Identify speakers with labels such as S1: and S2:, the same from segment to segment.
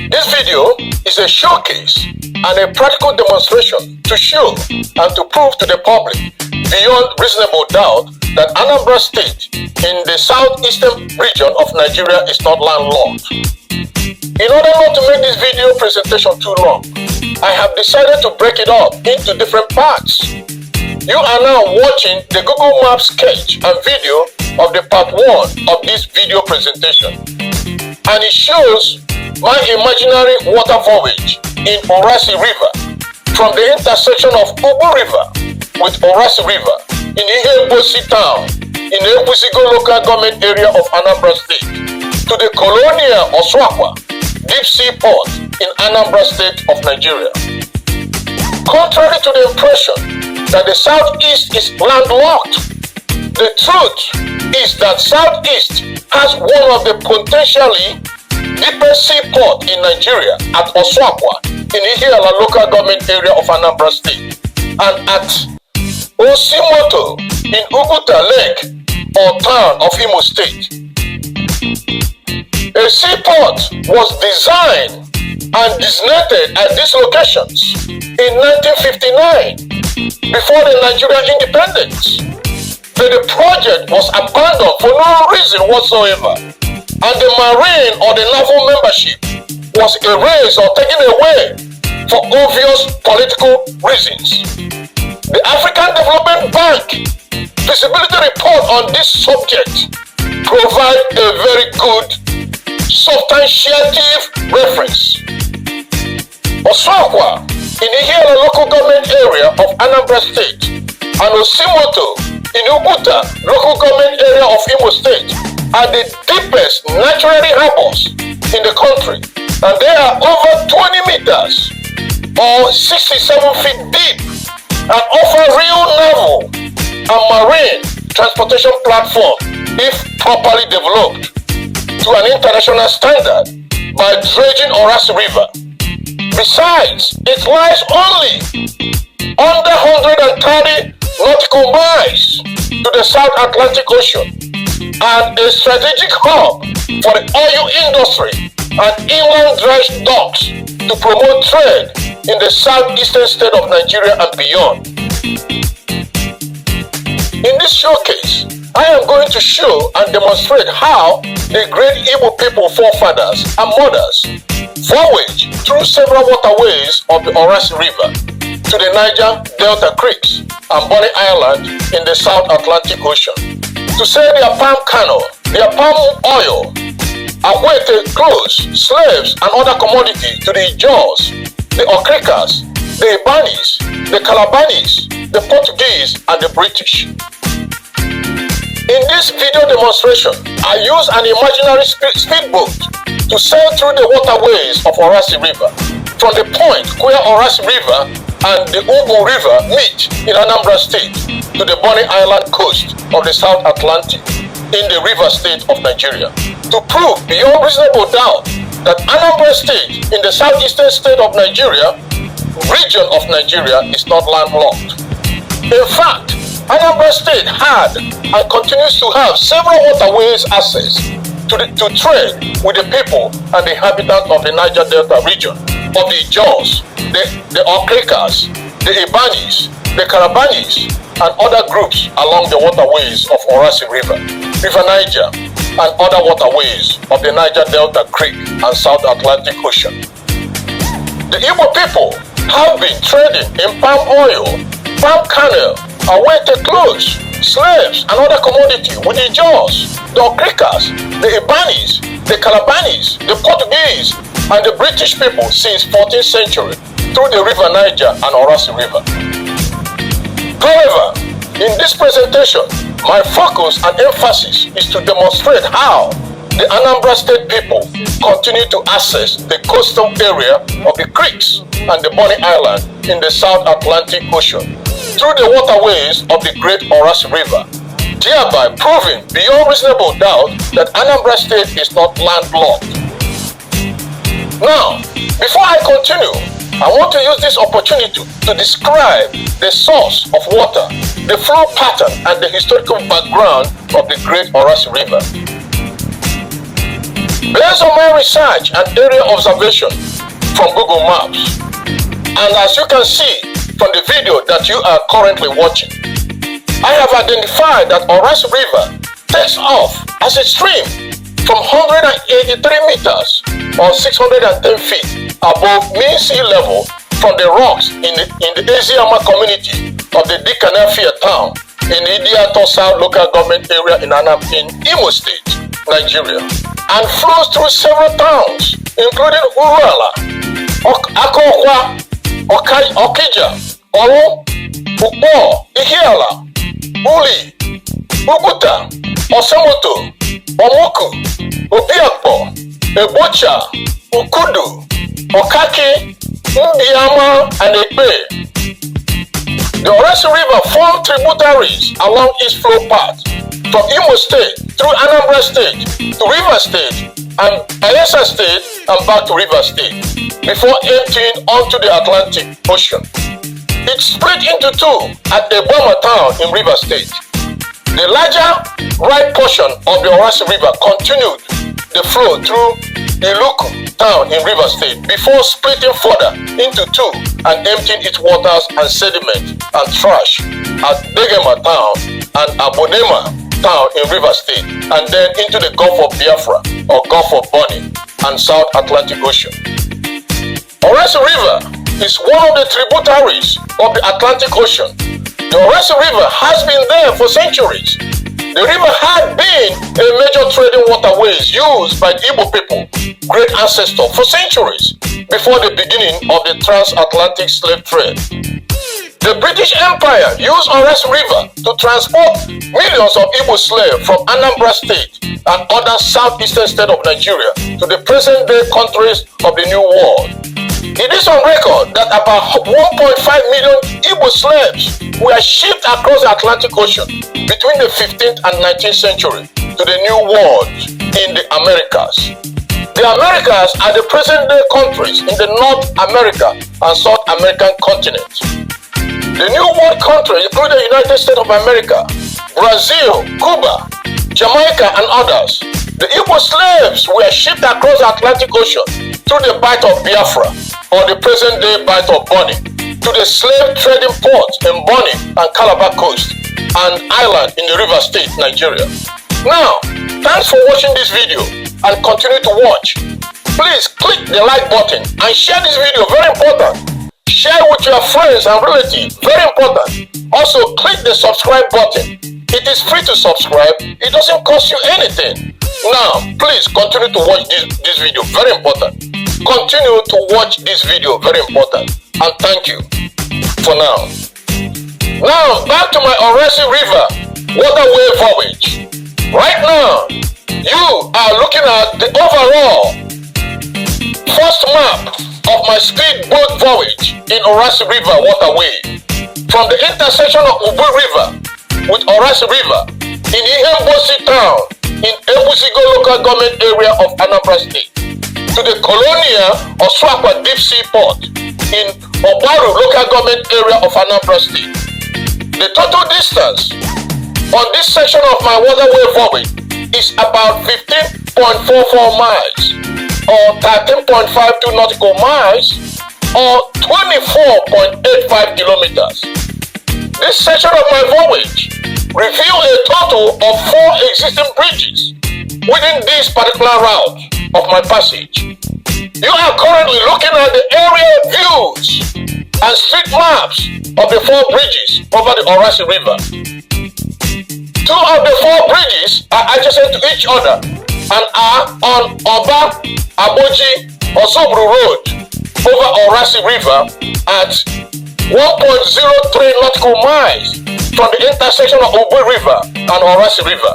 S1: This video is a showcase and a practical demonstration to show and to prove to the public beyond reasonable doubt that Anambra State in the southeastern region of Nigeria is not landlocked. In order not to make this video presentation too long, I have decided to break it up into different parts. You are now watching the Google Maps sketch and video of the part 1 of this video presentation, and it shows my imaginary water voyage in Orashi River from the intersection of Ubu River with Orashi River in Ihebosi town in the Ekwusigo local government area of Anambra State to the colonial Oswakwa deep sea port in Anambra State of Nigeria. Contrary to the impression that the southeast is landlocked, the truth is that southeast has one of the potentially deepest seaport in Nigeria at Oswakwa in Ihiala local government area of Anambra State and at Osimoto in Uguta Lake or town of Imo State. A seaport was designed and designated at these locations in 1959 before the Nigerian independence. But the project was abandoned for no reason whatsoever, and the marine or the naval membership was erased or taken away for obvious political reasons. The African Development Bank feasibility report on this subject provides a very good substantiative reference. Oswakwa in the Ihiala local government area of Anambra State and Osimoto in Uguta local government area of Imo State are the deepest naturally harbors in the country, and they are over 20 meters or 67 feet deep and offer real naval and marine transportation platform if properly developed to an international standard by dredging Orashi River. Besides, it lies only under 130 nautical miles to the South Atlantic Ocean and a strategic hub for the oil industry and inland dredge docks to promote trade in the southeastern state of Nigeria and beyond. In this showcase, I am going to show and demonstrate how the great Igbo people forefathers and mothers voyaged through several waterways of the Orashi River to the Niger Delta creeks and Bonny Island in the South Atlantic Ocean to sell their palm kernel, their palm oil, awaited clothes, slaves, and other commodities to the Jaws, the Okrikas, the Ibanis, the Calabanis, the Portuguese, and the British. In this video demonstration, I use an imaginary speedboat to sail through the waterways of Orashi River from the point where Orashi River and the Ubu River meet in Anambra State to the Bonny Island coast of the South Atlantic in the river state of Nigeria to prove beyond reasonable doubt that Anambra State in the southeastern state of Nigeria, region of Nigeria, is not landlocked. In fact, Anambra State had and continues to have several waterways access to trade with the people and the inhabitants of the Niger Delta region, of the Jaws, the Okrikas, the Ibanis, the Calabanis, and other groups along the waterways of Orashi River, River Niger, and other waterways of the Niger Delta Creek and South Atlantic Ocean. The Igbo people have been trading in palm oil, palm kernel, awaited clothes, slaves, and other commodities with the Jaws, the Okrikas, the Ibanis, the Calabanis, the Portuguese, and the British people since 14th century through the River Niger and Orashi River. However, in this presentation, my focus and emphasis is to demonstrate how the Anambra State people continue to access the coastal area of the creeks and the Bonny Island in the South Atlantic Ocean through the waterways of the Great Orashi River, thereby proving beyond reasonable doubt that Anambra State is not landlocked. Now, before I continue, I want to use this opportunity to describe the source of water, the flow pattern, and the historical background of the Great Orashi River. Based on my research and area observation from Google Maps, and as you can see from the video that you are currently watching, I have identified that Orashi River takes off as a stream from 183 meters or 610 feet above mean sea level from the rocks in the Eziama community of the Dikanafia town in Idiato South local government area in Anambra in Imo State, Nigeria, and flows through several towns including Uruala, Akokwa, Okija, Olu, Ukpo, Ihiala, Uli, Uguta, Osamoto, Omoku, Obiakpo, Ebocha, Ukudu, Okaki, Ndiama, and Ekpe. The Orashi River forms tributaries along its flow path from Imo State through Anambra State to River State and Bayelsa State and back to River State before emptying onto the Atlantic Ocean. It split into two at Eboma town in River State. The larger right portion of the Orashi River continued the flow through Iluku town in River State before splitting further into two and emptying its waters and sediment and trash at Degema town and Abonema town in River State and then into the Gulf of Biafra or Gulf of Bonny and South Atlantic Ocean. Orashi River is one of the tributaries of the Atlantic Ocean. The Orashi River has been there for centuries. The river had been a major trading waterways used by the Igbo people, great ancestor, for centuries before the beginning of the transatlantic slave trade. The British Empire used Orashi River to transport millions of Igbo slaves from Anambra State and other southeastern states of Nigeria to the present-day countries of the New World. It is on record that about 1.5 million Igbo slaves were shipped across the Atlantic Ocean between the 15th and 19th century to the New World in the Americas. The Americas are the present-day countries in the North America and South American continent. The New World countries include the United States of America, Brazil, Cuba, Jamaica, and others. The Igbo slaves were shipped across the Atlantic Ocean through the Bight of Biafra, or the present-day Bight of Bonny, to the slave trading ports in Bonny and Calabar Coast, and island in the River State, Nigeria. Now, thanks for watching this video and continue to watch. Please click the like button and share this video, very important. Share with your friends and relatives, very important. Also, click the subscribe button. It is free to subscribe, it doesn't cost you anything. Now, please continue to watch this video, very important. Continue to watch this video, very important. And thank you for now. Now, back to my Orashi River waterway voyage. Right now, you are looking at the overall first map of my speedboat voyage in Orashi River waterway from the intersection of Ubu River with Orashi River in Ihembosi town in Ebusigo local government area of Anambra State to the Colonia or Swakwa Deep Sea Port in Obaru local government area of Anambra State. The total distance on this section of my waterway voyage is about 15.44 miles or 13.52 nautical miles or 24.85 kilometers. This section of my voyage reveals a total of 4 existing bridges within this particular route of my passage. You are currently looking at the aerial views and street maps of the 4 bridges over the Orashi River. 2 of the 4 bridges are adjacent to each other and are on Oba Aboji Osobru Road over Orashi River at 1.03 nautical miles from the intersection of Ubu River and Orashi River.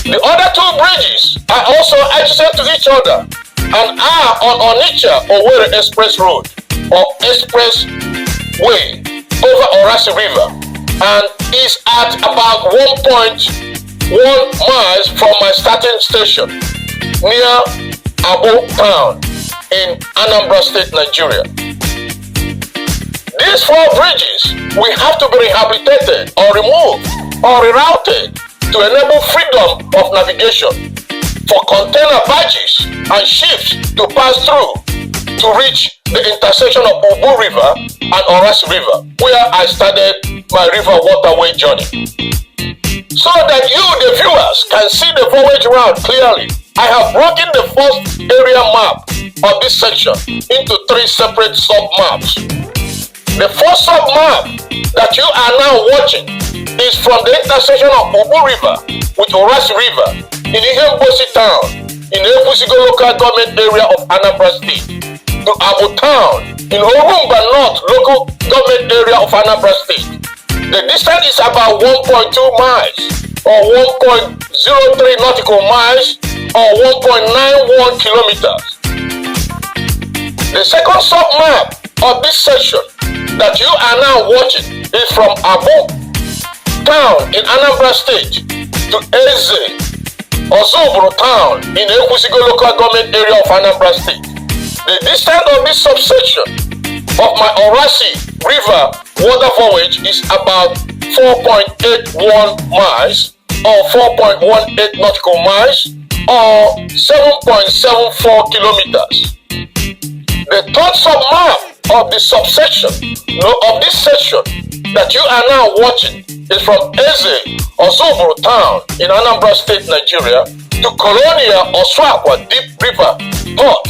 S1: The other 2 bridges are also adjacent to each other and are on Onitsha Owerri Express Road or Expressway over Orashi River and is at about 1.1 miles from my starting station near Abo town in Anambra State, Nigeria. These 4 bridges will have to be rehabilitated or removed or rerouted to enable freedom of navigation. for container barges and ships to pass through to reach the intersection of Ubu River and Orashi River, where I started my river waterway journey. So that you, the viewers, can see the Voyage route clearly, I have broken the first area map of this section into 3 separate sub-maps. The first sub-map that you are now watching is from the intersection of Ubu River with Orashi River in Ihembosi town in the Ebusigo local government area of Anambra State to Abu town in Orumba North local government area of Anambra State. The distance is about 1.2 miles or 1.03 nautical miles or 1.91 kilometers. The second sub-map of this section that you are now watching is from Abu town in Anambra State to Eze Ozubru town in the Ebusigo local government area of Anambra State. The distance of this subsection of my Orashi River water voyage is about 4.81 miles or 4.18 nautical miles or 7.74 kilometers. The third sub-map of the subsection of this section that you are now watching is from Eze Ozubru town in Anambra State, Nigeria to Colonia Oswakwa Deep River Port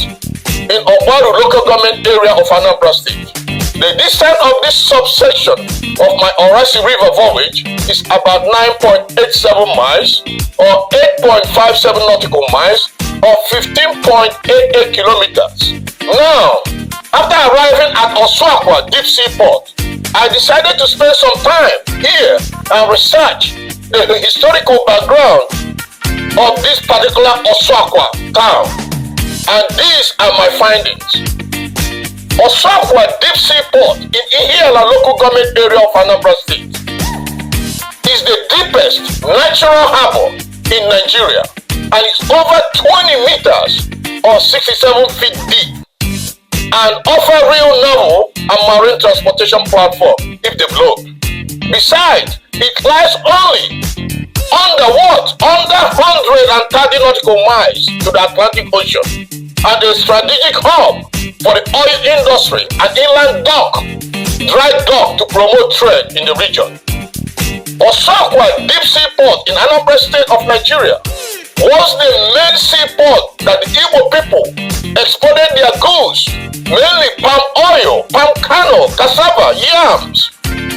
S1: in Obaru local government area of Anambra State. The distance of this subsection of my Orashi River voyage is about 9.87 miles or 8.57 nautical miles or 15.88 kilometers. Now, after arriving at Oswakwa Deep Sea Port, I decided to spend some time here and research the historical background of this particular Oswakwa town. And these are my findings. Oswakwa Deep Sea Port in Ihiala local government area of Anambra State is the deepest natural harbor in Nigeria and is over 20 meters or 67 feet deep and offer real naval and marine transportation platform if developed. Besides, it lies only under 130 nautical miles to the Atlantic Ocean and a strategic hub for the oil industry and inland dry dock to promote trade in the region. Oswakwa Deep Sea Port in Anambra State of Nigeria was the main seaport that the Igbo people exported their goods, mainly palm oil, palm kernel, cassava, yams,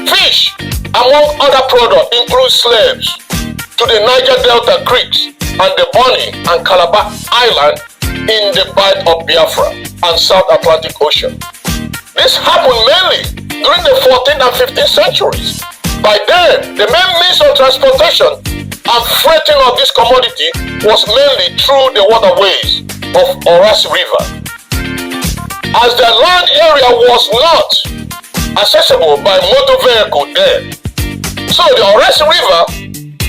S1: fish, among other products include slaves, to the Niger Delta creeks and the Bonny and Calabar Island in the Bight of Biafra and South Atlantic Ocean. This happened mainly during the 14th and 15th centuries. By then, the main means of transportation and freighting of this commodity was mainly through the waterways of Orashi River. As the land area was not accessible by motor vehicle then, so the Orashi River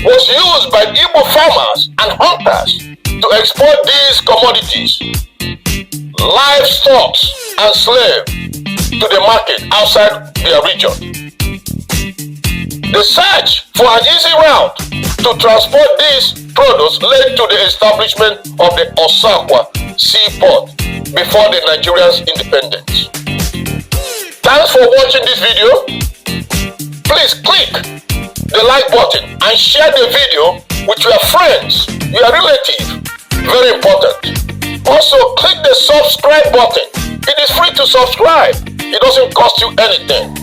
S1: was used by Igbo farmers and hunters to export these commodities, livestock and slaves, to the market outside their region. The search for an easy route to transport these products led to the establishment of the Oswakwa Seaport before the Nigerians' independence. Thanks for watching this video. Please click the like button and share the video with your friends, your relatives. Very important. Also, click the subscribe button. It is free to subscribe. It doesn't cost you anything.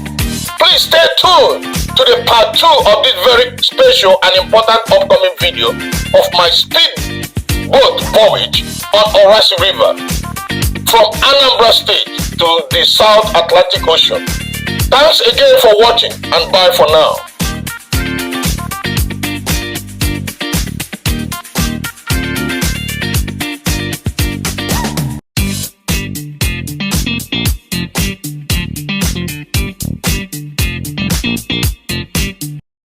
S1: Please stay tuned to the part 2 of this very special and important upcoming video of my speed boat voyage on Orashi River from Anambra State to the South Atlantic Ocean. Thanks again for watching and bye for now.